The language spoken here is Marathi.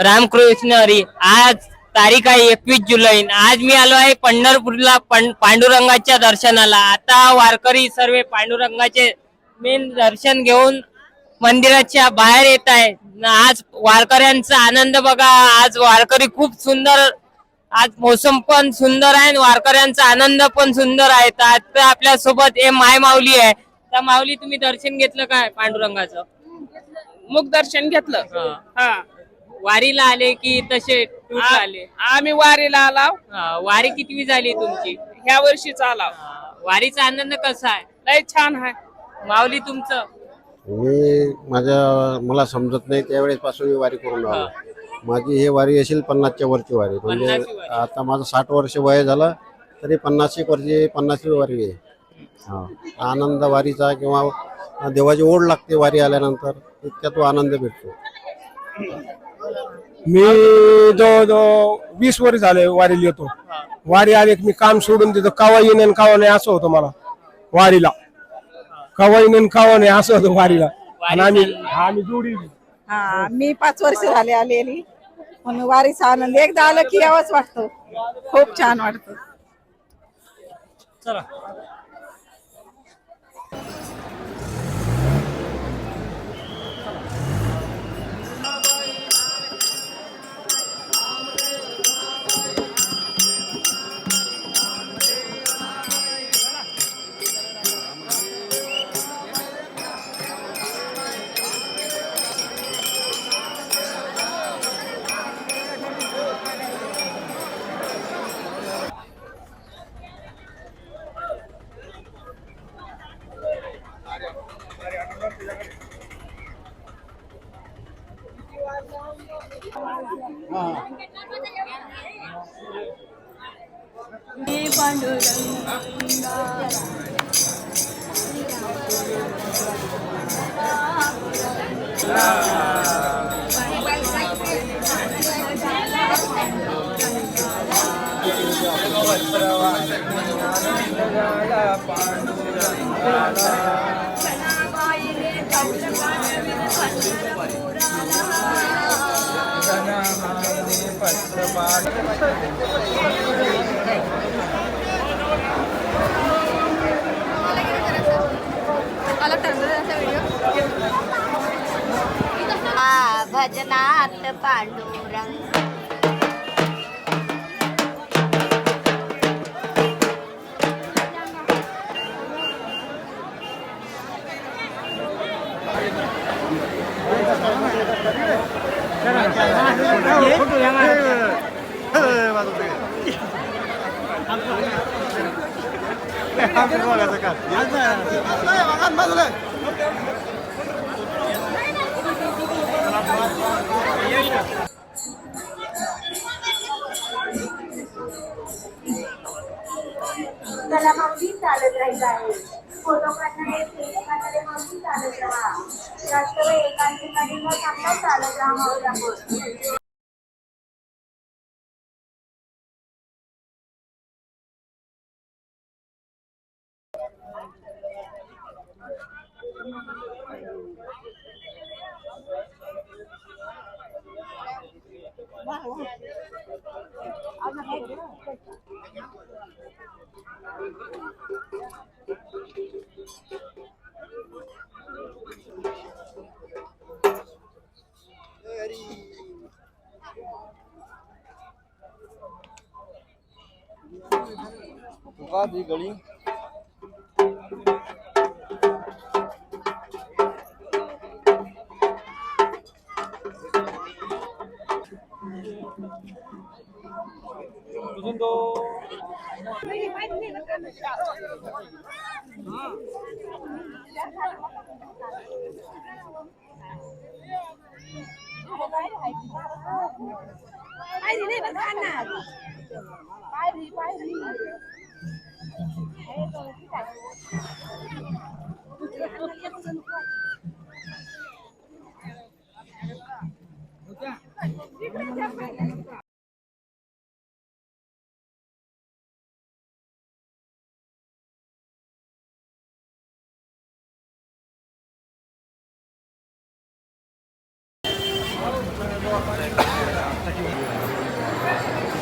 रामकृष्ण हरी. आज तारीख आहे 21 जुलै. आज मी आलो आहे पंढरपूरला पांडुरंगाच्या दर्शनाला. आता वारकरी सर्व पांडुरंगाचे मेन दर्शन घेऊन मंदिराच्या बाहेर येत आहे. आज वारकऱ्यांचा आनंद बघा. आज वारकरी खूप सुंदर, आज मोसम पण सुंदर आहे, वारकऱ्यांचा आनंद पण सुंदर आहे. आता आपल्या सोबत हे माय माऊली आहे. तर माऊली, तुम्ही दर्शन घेतलं काय पांडुरंगाचं? मुख दर्शन घेतलं. हा, वारीला आले की तसे टूरला आले? आम्ही वारीला आलाव. वारी कितवी झाली तुमची? ह्या वर्षीच आलाव. वारीचा आनंद कसा आहे? लय छान आहे. माऊली, तुमचं? मला समजत नाही त्यावेळेस पासून मी वारी करून राहिलो. माझी हे वारी असेल 50च्या वरची वारी. म्हणजे 50वी वारी. आता माझं 60 वर्ष वय झालं तरी 50 वर्षी 50वी वारी आहे. हा, आनंद वारीचा किंवा देवाची ओढ लागते वारी आल्यानंतर, इतक्या तो आनंद भेटतो. मी जवळजवळ 20 वर्ष झाले वारीला येतो. वारी आले की मी काम सोडून देतो. कावा येणे कावा नाही असं होतं मला वारीला. कावा येणे कावा नाही असं होतं वारीला. आणि आम्ही जोडी. हा, मी 5 वर्ष झाले आलेली, म्हणून वारीचा आनंद एकदा आलं की यावंच वाटतं. खूप छान वाटतं. चला. भजनात पांडुरंग. त्याला माऊली चालत राहायचं आहे. फोटो काढणारे फेसबुकमध्ये माऊली चालत राहा. जास्त वेळ एकाच ठिकाणी न थांबता चालत राहा माऊली आपण. गळी आता